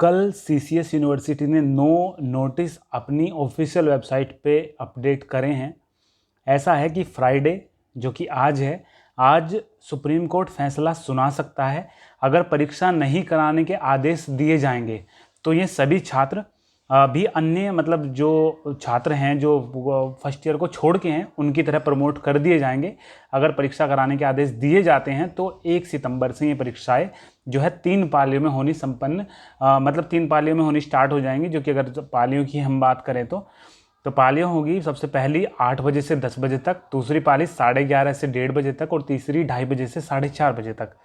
कल CCS university ने 9 notice अपनी ऑफिशियल वेबसाइट पे अपडेट करे हैं। ऐसा है कि फ्राइडे जो कि आज है, आज सुप्रीम कोर्ट फैसला सुना सकता है। अगर परीक्षा नहीं कराने के आदेश दिए जाएंगे तो ये सभी छात्र भी अन्य मतलब जो छात्र हैं जो फर्स्ट ईयर को छोड़ के हैं उनकी तरह प्रमोट कर दिए जाएंगे। अगर परीक्षा कराने के आदेश दिए जाते हैं तो 1 सितंबर से ये परीक्षाएं जो है 3 पालियों में होनी संपन्न मतलब 3 पालियों में होनी स्टार्ट हो जाएंगी। जो कि अगर पालियों की हम बात करें तो पालियाँ होगी सबसे पहली 8 बजे से 10 बजे तक, दूसरी पाली 11:30 से 1:30 बजे तक और तीसरी 2:30 बजे से 4:30 बजे तक।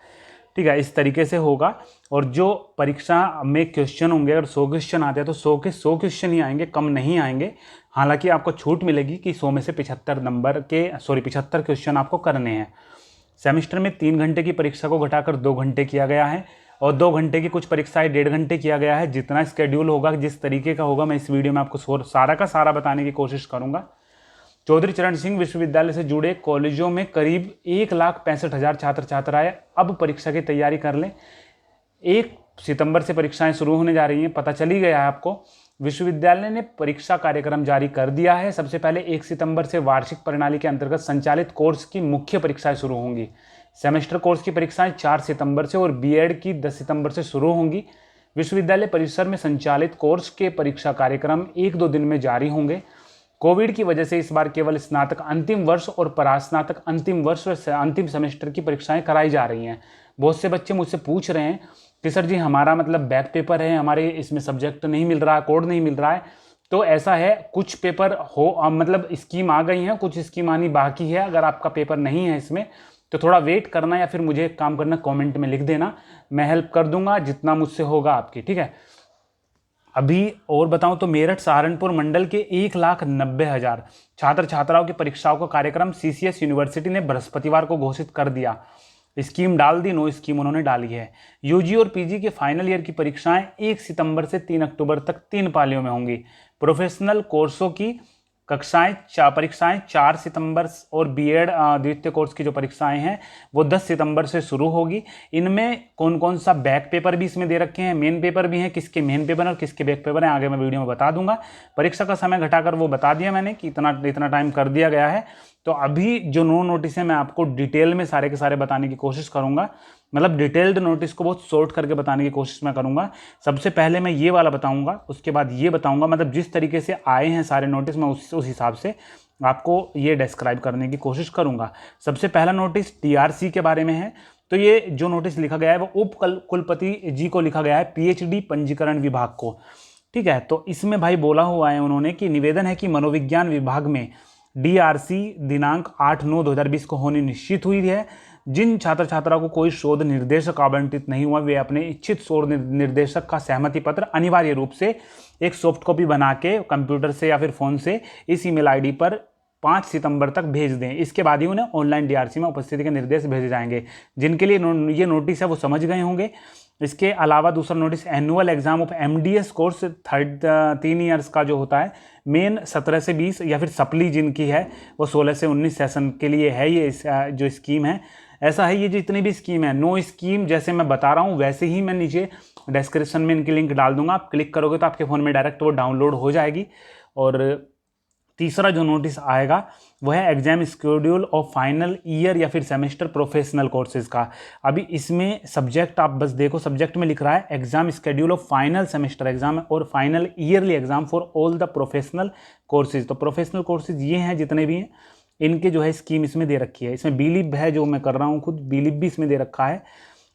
ठीक है, इस तरीके से होगा। और जो परीक्षा में क्वेश्चन होंगे, अगर 100 क्वेश्चन आते हैं तो 100 के 100 क्वेश्चन ही आएंगे, कम नहीं आएंगे। हालांकि आपको छूट मिलेगी कि 100 में से 75 क्वेश्चन आपको करने हैं। सेमेस्टर में 3 घंटे की परीक्षा को घटाकर 2 घंटे किया गया है और 2 घंटे की कुछ परीक्षाएं 1.5 घंटे किया गया है। जितना स्केड्यूल होगा, जिस तरीके का होगा, मैं इस वीडियो में आपको सारा का सारा बताने की कोशिश करूंगा। चौधरी चरण सिंह विश्वविद्यालय से जुड़े कॉलेजों में करीब 1,65,000 छात्र छात्राएं अब परीक्षा की तैयारी कर लें। 1 सितंबर से परीक्षाएं शुरू होने जा रही हैं, पता चली गया है आपको। विश्वविद्यालय ने परीक्षा कार्यक्रम जारी कर दिया है। सबसे पहले 1 सितंबर से वार्षिक प्रणाली के अंतर्गत संचालित कोर्स की मुख्य परीक्षाएं शुरू होंगी। सेमेस्टर कोर्स की परीक्षाएं 4 सितंबर से और बीएड की 10 सितंबर से शुरू होंगी। विश्वविद्यालय परिसर में संचालित कोर्स के परीक्षा कार्यक्रम 1-2 दिन में जारी होंगे। कोविड की वजह से इस बार केवल स्नातक अंतिम वर्ष और परास्नातक अंतिम वर्ष और अंतिम सेमेस्टर की परीक्षाएं कराई जा रही हैं। बहुत से बच्चे मुझसे पूछ रहे हैं कि सर जी हमारा मतलब बैक पेपर है, हमारे इसमें सब्जेक्ट नहीं मिल रहा है, कोड नहीं मिल रहा है। तो ऐसा है, कुछ पेपर हो मतलब स्कीम आ गई है, कुछ स्कीम आनी बाकी है। अगर आपका पेपर नहीं है इसमें तो थोड़ा वेट करना या फिर मुझे एक काम करना, कमेंट में लिख देना, मैं हेल्प कर दूंगा जितना मुझसे होगा आपकी। ठीक है, अभी और बताऊं तो मेरठ सहारनपुर मंडल के 1,90,000 छात्र छात्राओं की परीक्षाओं का कार्यक्रम सीसीएस यूनिवर्सिटी ने बृहस्पतिवार को घोषित कर दिया। स्कीम डाल दी, 9 स्कीम उन्होंने डाली है। यूजी और पीजी के फाइनल ईयर की परीक्षाएं 1 सितंबर से 3 अक्टूबर तक 3 पालियों में होंगी। प्रोफेशनल कोर्सों की परीक्षाएं 4 सितंबर और बीएड द्वितीय कोर्स की जो परीक्षाएं हैं वो 10 सितंबर से शुरू होगी। इनमें कौन कौन सा बैक पेपर भी इसमें दे रखे हैं, मेन पेपर भी हैं, किसके मेन पेपर और किसके बैक पेपर हैं आगे मैं वीडियो में बता दूंगा। परीक्षा का समय घटाकर वो बता दिया मैंने कि इतना टाइम कर दिया गया है। तो अभी जो 9 नोटिस है मैं आपको डिटेल में सारे के सारे बताने की कोशिश करूंगा। मतलब डिटेल्ड नोटिस को बहुत शॉर्ट करके बताने की कोशिश मैं करूंगा। सबसे पहले मैं ये वाला बताऊंगा, उसके बाद ये बताऊंगा। मतलब जिस तरीके से आए हैं सारे नोटिस मैं उस हिसाब से आपको ये डिस्क्राइब करने की कोशिश करूंगा। सबसे पहला नोटिस टीआरसी के बारे में है। तो ये जो नोटिस लिखा गया है वो उप कुलपति जी को लिखा गया है, पीएचडी पंजीकरण विभाग को। ठीक है, तो इसमें भाई बोला हुआ है उन्होंने कि निवेदन है कि मनोविज्ञान विभाग में डीआरसी दिनांक 8/9/2020 को होनी निश्चित हुई है। जिन छात्र छात्राओं को कोई शोध निर्देशक आवंटित नहीं हुआ वे अपने इच्छित शोध निर्देशक का सहमति पत्र अनिवार्य रूप से एक सॉफ्ट कॉपी बना के कंप्यूटर से या फिर फोन से इस ईमेल आईडी पर 5 सितंबर तक भेज दें। इसके बाद ही उन्हें ऑनलाइन डीआरसी में उपस्थिति के निर्देश भेजे जाएंगे। जिनके लिए ये नोटिस है वो समझ गए होंगे। इसके अलावा दूसरा notice annual exam of MDS course 3 years का जो होता है, मेन 17 से 20 या फिर सप्ली जिनकी है वो 16 से 19 सेशन के लिए है। ये जो स्कीम है ऐसा है, ये जितनी भी स्कीम है 9 स्कीम जैसे मैं बता रहा हूँ वैसे ही मैं नीचे डिस्क्रिप्शन में इनकी लिंक डाल दूंगा। आप क्लिक करोगे तो आपके फ़ोन में डायरेक्ट वो डाउनलोड हो जाएगी। और तीसरा जो नोटिस आएगा वो है exam schedule of final year या फिर सेमेस्टर प्रोफेशनल कोर्सेज का। अभी इसमें सब्जेक्ट आप बस देखो, सब्जेक्ट में लिख रहा है exam schedule of final semester exam और final yearly exam for all the professional courses. तो प्रोफेशनल कोर्सेज ये हैं जितने भी हैं, इनके जो है स्कीम इसमें दे रखी है। इसमें बीलिब है जो मैं कर रहा हूँ खुद, बीलिब भी इसमें दे रखा है।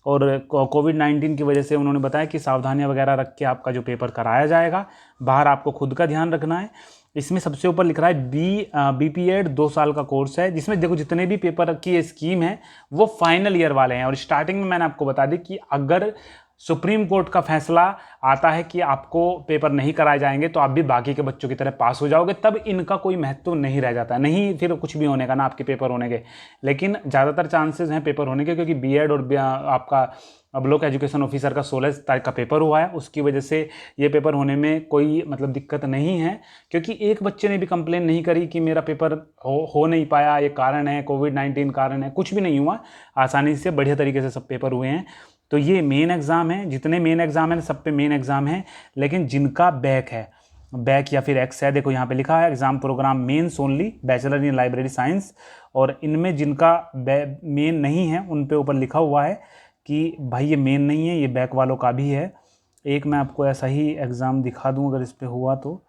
और कोविड-19 की वजह से उन्होंने बताया कि सावधानियां वगैरह रख के आपका जो पेपर कराया जाएगा। बाहर आपको खुद का ध्यान रखना है। इसमें सबसे ऊपर लिख रहा है बीपीएड 2 साल का कोर्स है, जिसमें देखो जितने भी पेपर की ये स्कीम है वो फाइनल ईयर वाले हैं। और स्टार्टिंग में मैंने आपको बता दी कि अगर सुप्रीम कोर्ट का फैसला आता है कि आपको पेपर नहीं कराए जाएंगे तो आप भी बाकी के बच्चों की तरह पास हो जाओगे, तब इनका कोई महत्व नहीं रह जाता। नहीं फिर कुछ भी होने का ना आपके पेपर होने के, लेकिन ज़्यादातर चांसेस हैं पेपर होने के, क्योंकि बीएड और आपका ब्लॉक एजुकेशन ऑफिसर का 16 तारीख का पेपर हुआ है। उसकी वजह से ये पेपर होने में कोई मतलब दिक्कत नहीं है, क्योंकि एक बच्चे ने भी कंप्लेन नहीं करी कि मेरा पेपर हो नहीं पाया, ये कारण है कोविड-19 कारण है, कुछ भी नहीं हुआ। आसानी से बढ़िया तरीके से सब पेपर हुए हैं। तो ये मेन एग्ज़ाम है, जितने मेन एग्ज़ाम हैं सब पे मेन एग्ज़ाम है, लेकिन जिनका बैक है, बैक या फिर एक्स है, देखो यहाँ पे लिखा है exam programme mains only bachelor in library science, और इनमें जिनका मेन नहीं है उन पे ऊपर लिखा हुआ है कि भाई ये मेन नहीं है, ये बैक वालों का भी है। एक मैं आपको ऐसा ही एग्ज़ाम दिखा दूँ अगर इस पर हुआ तो,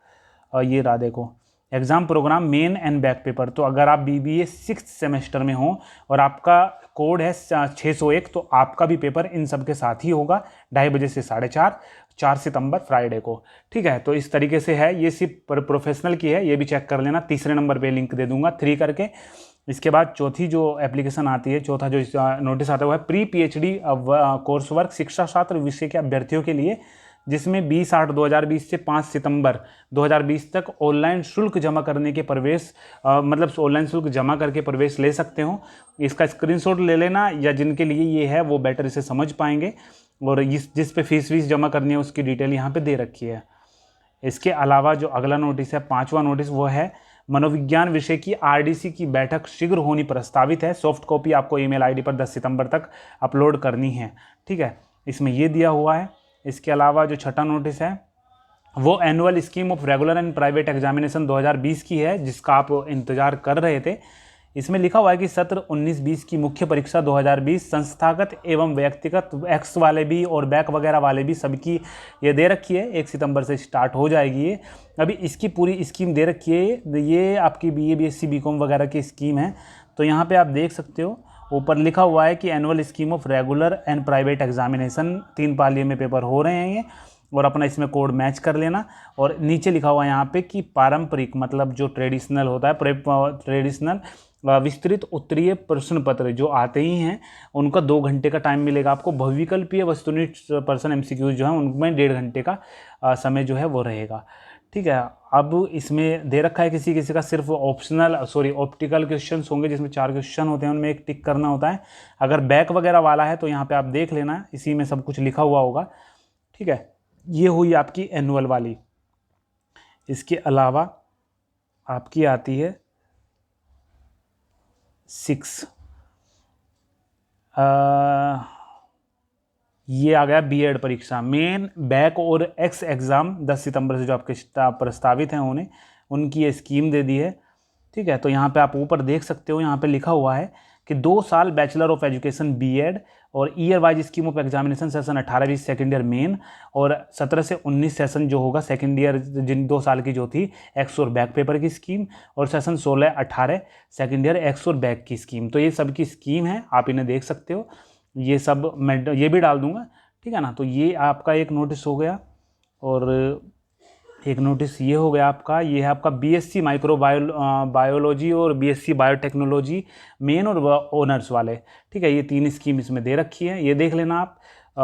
ये रहा देखो exam programme main and back paper. तो अगर आप BBA 6th सेमेस्टर में हो और आपका कोड है 601, तो आपका भी पेपर इन सब के साथ ही होगा 2:30 बजे से 4:30, 4 सितंबर फ्राइडे को। ठीक है, तो इस तरीके से है, ये सिर्फ प्रोफेशनल की है, ये भी चेक कर लेना। तीसरे नंबर पे लिंक दे दूंगा 3 करके। इसके बाद चौथी जो एप्लीकेशन आती है, चौथा जो नोटिस आता है वो है प्री PhD कोर्स वर्क शिक्षा शास्त्र विषय के अभ्यर्थियों के लिए, जिसमें 20/8/2020 से 5 सितंबर 2020 तक ऑनलाइन शुल्क जमा करने के प्रवेश मतलब ऑनलाइन शुल्क जमा करके प्रवेश ले सकते हो। इसका स्क्रीनशॉट ले लेना, या जिनके लिए ये है वो बेटर इसे समझ पाएंगे। और जिस पे फीस जमा करनी है उसकी डिटेल यहाँ पे दे रखी है। इसके अलावा जो अगला नोटिस है, 5वां नोटिस, वो है मनोविज्ञान विषय की RDC की बैठक शीघ्र होनी प्रस्तावित है। सॉफ्ट कॉपी आपको ईमेल ID पर 10 सितंबर तक अपलोड करनी है। ठीक है, इसमें ये दिया हुआ है। इसके अलावा जो छठा नोटिस है वो annual scheme of regular and private examination 2020 की है, जिसका आप इंतजार कर रहे थे। इसमें लिखा हुआ है कि सत्र 19-20 की मुख्य परीक्षा 2020 संस्थागत एवं व्यक्तिगत एक्स वाले भी और बैक वगैरह वाले भी सबकी ये दे रखी है, 1 सितंबर से स्टार्ट हो जाएगी ये। अभी इसकी पूरी स्कीम दे रखी है, ये आपकी BA BSc BCom वगैरह की स्कीम है। तो यहाँ पे आप देख सकते हो ऊपर लिखा हुआ है कि annual scheme of regular and private examination 3 पालियों में पेपर हो रहे हैं ये, और अपना इसमें कोड मैच कर लेना। और नीचे लिखा हुआ है यहाँ पे कि पारंपरिक मतलब जो ट्रेडिशनल होता है, ट्रेडिशनल विस्तृत उत्तरीय प्रश्न पत्र जो आते ही हैं उनका 2 घंटे का टाइम मिलेगा आपको। बहुविकल्पीय वस्तुनिष्ठ प्रश्न MCQ जो है उनमें 1.5 घंटे का समय जो है वो रहेगा। ठीक है, अब इसमें दे रखा है किसी किसी का सिर्फ ऑप्टिकल क्वेश्चंस होंगे, जिसमें 4 क्वेश्चन होते हैं, उनमें एक टिक करना होता है। अगर बैक वगैरह वाला है तो यहाँ पे आप देख लेना, इसी में सब कुछ लिखा हुआ होगा। ठीक है, ये हुई आपकी एनुअल वाली। इसके अलावा आपकी आती है 6 ये आ गया B.Ed परीक्षा मेन बैक और एक्स एग्ज़ाम 10 सितंबर से जो आपके प्रस्तावित हैं उनकी ये स्कीम दे दी है। ठीक है, तो यहाँ पे आप ऊपर देख सकते हो, यहाँ पे लिखा हुआ है कि 2 साल बैचलर ऑफ एजुकेशन B.Ed और year wise scheme of examination session 18-20 second year main और 17 से 19 सेशन जो होगा सेकेंड ईयर जिन 2 साल की जो थी एक्स और बैक पेपर की स्कीम, और सेशन 16-18 सेकेंड ईयर एक्स और बैक की स्कीम। तो ये सब की स्कीम है, आप इन्हें देख सकते हो। ये सब मैं ये भी डाल दूंगा। ठीक है ना, तो ये आपका एक नोटिस हो गया, और एक नोटिस ये हो गया आपका, ये है आपका BSc बायोलॉजी और BSc बायोटेक्नोलॉजी मेन और ऑनर्स वाले। ठीक है, ये 3 स्कीम इसमें दे रखी है, ये देख लेना आप।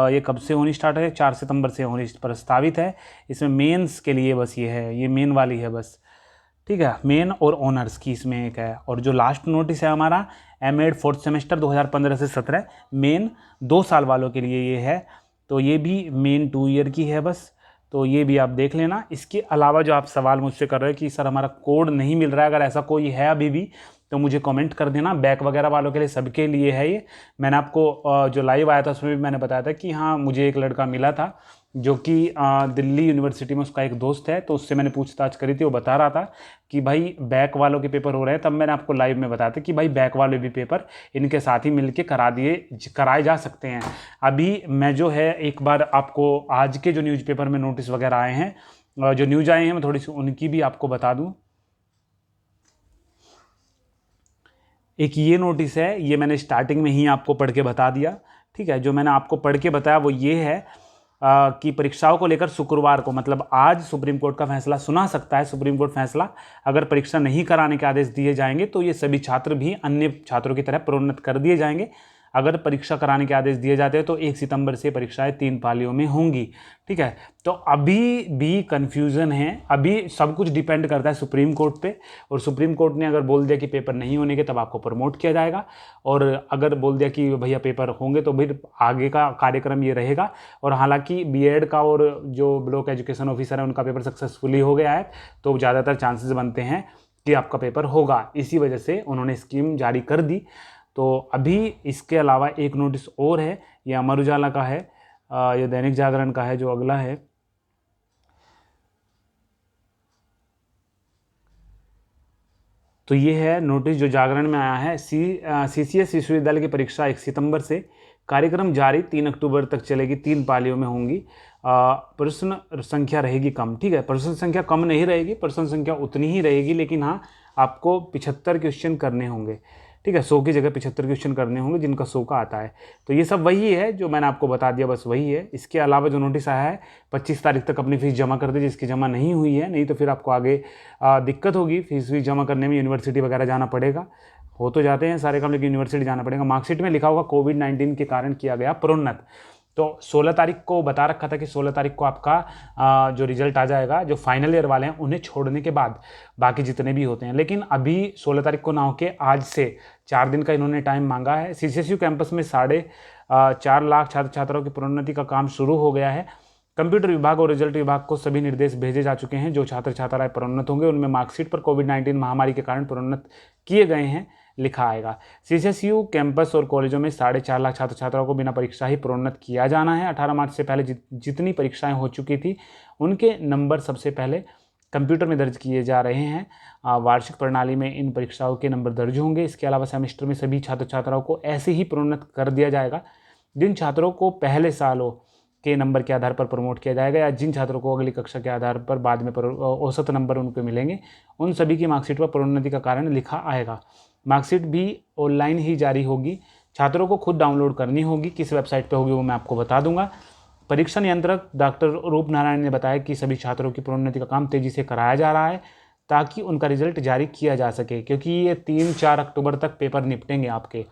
ये कब से होनी स्टार्ट है, 4 सितंबर से होनी प्रस्तावित है। इसमें मेंस के लिए बस ये है, ये मेन वाली है बस। ठीक है, मेन और ऑनर्स की इसमें एक है। और जो लास्ट नोटिस है हमारा M.Ed 4th सेमेस्टर 2015 से 17 मेन 2 साल वालों के लिए ये है, तो ये भी मेन 2 ईयर की है बस। तो ये भी आप देख लेना। इसके अलावा जो आप सवाल मुझसे कर रहे हो कि सर हमारा कोड नहीं मिल रहा है, अगर ऐसा कोई है अभी भी तो मुझे कमेंट कर देना। बैक वगैरह वालों के लिए सबके लिए है ये। मैंने आपको जो लाइव आया था उसमें भी मैंने बताया था कि हाँ मुझे एक लड़का मिला था जो कि दिल्ली यूनिवर्सिटी में उसका एक दोस्त है, तो उससे मैंने पूछताछ करी थी। वो बता रहा था कि भाई बैक वालों के पेपर हो रहे हैं, तब मैंने आपको लाइव में बताया था कि भाई बैक वाले भी पेपर इनके साथ ही मिलके कराए जा सकते हैं। अभी मैं जो है एक बार आपको आज के जो न्यूज़पेपर में नोटिस वगैरह आए हैं, जो न्यूज़ आए हैं, मैं थोड़ी सी उनकी भी आपको बता दूँ। एक ये नोटिस है, ये मैंने स्टार्टिंग में ही आपको पढ़ के बता दिया। ठीक है, जो मैंने आपको पढ़ के बताया वो ये है कि परीक्षाओं को लेकर शुक्रवार को मतलब आज सुप्रीम कोर्ट का फैसला सुना सकता है। सुप्रीम कोर्ट फैसला अगर परीक्षा नहीं कराने के आदेश दिए जाएंगे तो ये सभी छात्र भी अन्य छात्रों की तरह प्रोन्नत कर दिए जाएंगे। अगर परीक्षा कराने के आदेश दिए जाते हैं तो 1 सितंबर से परीक्षाएं 3 पालियों में होंगी। ठीक है, तो अभी भी कन्फ्यूज़न है, अभी सब कुछ डिपेंड करता है सुप्रीम कोर्ट पे। और सुप्रीम कोर्ट ने अगर बोल दिया कि पेपर नहीं होने के तब आपको प्रमोट किया जाएगा, और अगर बोल दिया कि भैया पेपर होंगे तो फिर आगे का कार्यक्रम ये रहेगा। और हालांकि B.Ed का और जो ब्लॉक एजुकेशन ऑफिसर है उनका पेपर सक्सेसफुली हो गया है, तो ज़्यादातर चांसेस बनते हैं कि आपका पेपर होगा। इसी वजह से उन्होंने स्कीम जारी कर दी। तो अभी इसके अलावा एक नोटिस और है, ये अमर उजाला का है, ये दैनिक जागरण का है जो अगला है। तो ये है नोटिस जो जागरण में आया है। CCS विश्वविद्यालय की परीक्षा 1 सितंबर से, कार्यक्रम जारी 3 अक्टूबर तक चलेगी, 3 पालियों में होंगी। प्रश्न संख्या रहेगी कम, ठीक है, प्रश्न संख्या कम नहीं रहेगी, प्रश्न संख्या उतनी ही रहेगी, लेकिन हाँ आपको 75 क्वेश्चन करने होंगे, ठीक है, 100 की जगह 75 क्वेश्चन करने होंगे, जिनका 100 का आता है। तो ये सब वही है जो मैंने आपको बता दिया, बस वही है। इसके अलावा जो नोटिस आया है 25 तारीख तक अपनी फीस जमा कर दे, जिसकी जमा नहीं हुई है, नहीं तो फिर आपको आगे दिक्कत होगी, फीस जमा करने में यूनिवर्सिटी वगैरह जाना पड़ेगा। हो तो जाते हैं सारे काम, लेकिन यूनिवर्सिटी जाना पड़ेगा। मार्कशीट में लिखा होगा कोविड-19 के कारण किया गया प्रोन्नत। तो 16 तारीख को बता रखा था कि 16 तारीख को आपका जो रिजल्ट आ जाएगा, जो फाइनल ईयर वाले हैं उन्हें छोड़ने के बाद बाकी जितने भी होते हैं। लेकिन अभी 16 तारीख को ना होके आज से 4 दिन का इन्होंने टाइम मांगा है। CCSU कैंपस में 4.5 लाख छात्र छात्राओं की प्रोन्नति का काम शुरू हो गया है। कंप्यूटर विभाग और रिजल्ट विभाग को सभी निर्देश भेजे जा चुके हैं। जो छात्र छात्राएं प्रोन्नत होंगे उनमें मार्कशीट पर कोविड-19 महामारी के कारण प्रोन्नत किए गए हैं लिखा आएगा। CCSU कैंपस और कॉलेजों में 4.5 लाख छात्र छात्राओं को बिना परीक्षा ही प्रोन्नत किया जाना है। 18 मार्च से पहले जितनी परीक्षाएं हो चुकी थी उनके नंबर सबसे पहले कंप्यूटर में दर्ज किए जा रहे हैं। वार्षिक प्रणाली में इन परीक्षाओं के नंबर दर्ज होंगे। इसके अलावा सेमेस्टर में सभी छात्र छात्राओं को ऐसे ही प्रोन्नत कर दिया जाएगा। जिन छात्रों को पहले सालों के नंबर के आधार पर प्रमोट किया जाएगा या जिन छात्रों को अगली कक्षा के आधार पर बाद में औसत नंबर उनको मिलेंगे, उन सभी की मार्कशीट पर प्रोन्नति का कारण लिखा आएगा। मार्कशीट भी ऑनलाइन ही जारी होगी, छात्रों को खुद डाउनलोड करनी होगी। किस वेबसाइट पर होगी वो मैं आपको बता दूंगा। परीक्षा नियंत्रक डॉक्टर रूप नारायण ने बताया कि सभी छात्रों की प्रोन्नति का काम तेजी से कराया जा रहा है ताकि उनका रिजल्ट जारी किया जा सके, क्योंकि ये 3-4 अक्टूबर तक पेपर निपटेंगे आपके।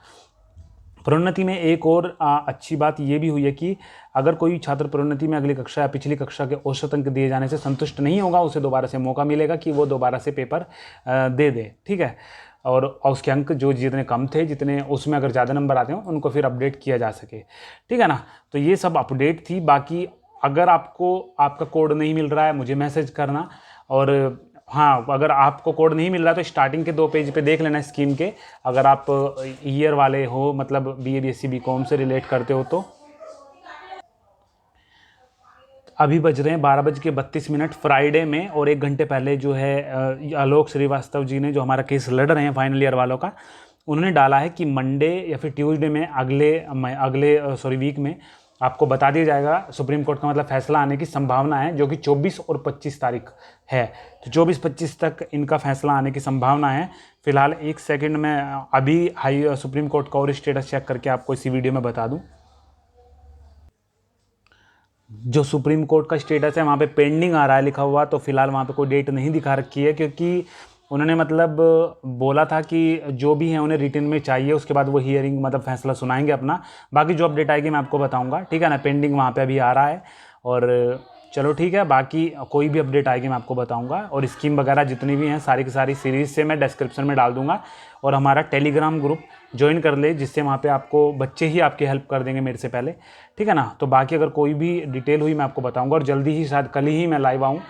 प्रोन्नति में एक और अच्छी बात ये भी हुई है कि अगर कोई छात्र प्रोन्नति में अगली कक्षा या पिछली कक्षा के औसत अंक दिए जाने से संतुष्ट नहीं होगा, उसे दोबारा से मौका मिलेगा कि वो दोबारा से पेपर दे दे, ठीक है। और उसके अंक जो जितने कम थे, जितने उसमें अगर ज़्यादा नंबर आते हो उनको फिर अपडेट किया जा सके, ठीक है ना। तो ये सब अपडेट थी। बाकी अगर आपको आपका कोड नहीं मिल रहा है मुझे मैसेज करना, और हाँ अगर आपको कोड नहीं मिल रहा तो स्टार्टिंग के 2 पेज पे देख लेना स्कीम के, अगर आप ईयर वाले हो, मतलब BA BSc BCom से रिलेट करते हो तो। अभी बज रहे हैं 12:32 फ्राइडे में, और 1 घंटे पहले जो है आलोक श्रीवास्तव जी ने, जो हमारा केस लड़ रहे हैं फाइनल ईयर वालों का, उन्होंने डाला है कि मंडे या फिर ट्यूसडे में अगले वीक में आपको बता दिया जाएगा। सुप्रीम कोर्ट का मतलब फैसला आने की संभावना है, जो कि 24 और 25 तारीख है। तो 24-25 तक इनका फैसला आने की संभावना है। फिलहाल 1 सेकंड में अभी सुप्रीम कोर्ट का और स्टेटस चेक करके आपको इसी वीडियो में बता दूं। जो सुप्रीम कोर्ट का स्टेटस है वहाँ पे पेंडिंग आ रहा है लिखा हुआ, तो फिलहाल वहाँ पे कोई डेट नहीं दिखा रखी है, क्योंकि उन्होंने मतलब बोला था कि जो भी है उन्हें रिटन में चाहिए, उसके बाद वो हियरिंग मतलब फैसला सुनाएंगे अपना। बाकी जो अपडेट आएगी मैं आपको बताऊंगा, ठीक है ना। पेंडिंग वहाँ पे अभी आ रहा है, और चलो ठीक है, बाकी कोई भी अपडेट आएगी मैं आपको बताऊंगा। और स्कीम वगैरह जितनी भी हैं सारी की सारी सीरीज़ से मैं डिस्क्रिप्शन में डाल दूंगा, और हमारा टेलीग्राम ग्रुप ज्वाइन कर ले, जिससे वहाँ पे आपको बच्चे ही आपकी हेल्प कर देंगे मेरे से पहले, ठीक है ना। तो बाकी अगर कोई भी डिटेल हुई मैं आपको बताऊँगा, और जल्दी ही शायद कल ही मैं लाइव आऊँ,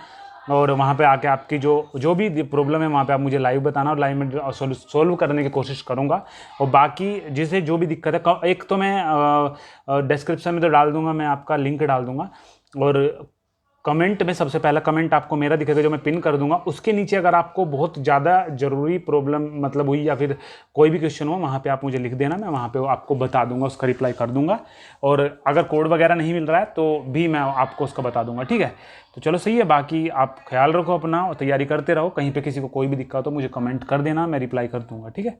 और वहाँ पे आके आपकी जो भी प्रॉब्लम है वहाँ पे आप मुझे लाइव बताना, और लाइव में सोल्व करने की कोशिश करूँगा। और बाकी जिसे जो भी दिक्कत है, एक तो मैं डिस्क्रिप्शन में तो डाल दूँगा, मैं आपका लिंक डाल दूँगा, और कमेंट में सबसे पहला कमेंट आपको मेरा दिखेगा जो मैं पिन कर दूंगा। उसके नीचे अगर आपको बहुत ज़्यादा ज़रूरी प्रॉब्लम मतलब हुई या फिर कोई भी क्वेश्चन हो, वहाँ पे आप मुझे लिख देना, मैं वहाँ पे आपको बता दूंगा, उसका रिप्लाई कर दूंगा। और अगर कोड वगैरह नहीं मिल रहा है तो भी मैं आपको उसका बता दूंगा, ठीक है। तो चलो सही है, बाकी आप ख्याल रखो अपना और तैयारी करते रहो। कहीं पर किसी को कोई भी दिक्कत हो मुझे कमेंट कर देना, मैं रिप्लाई कर दूँगा, ठीक है।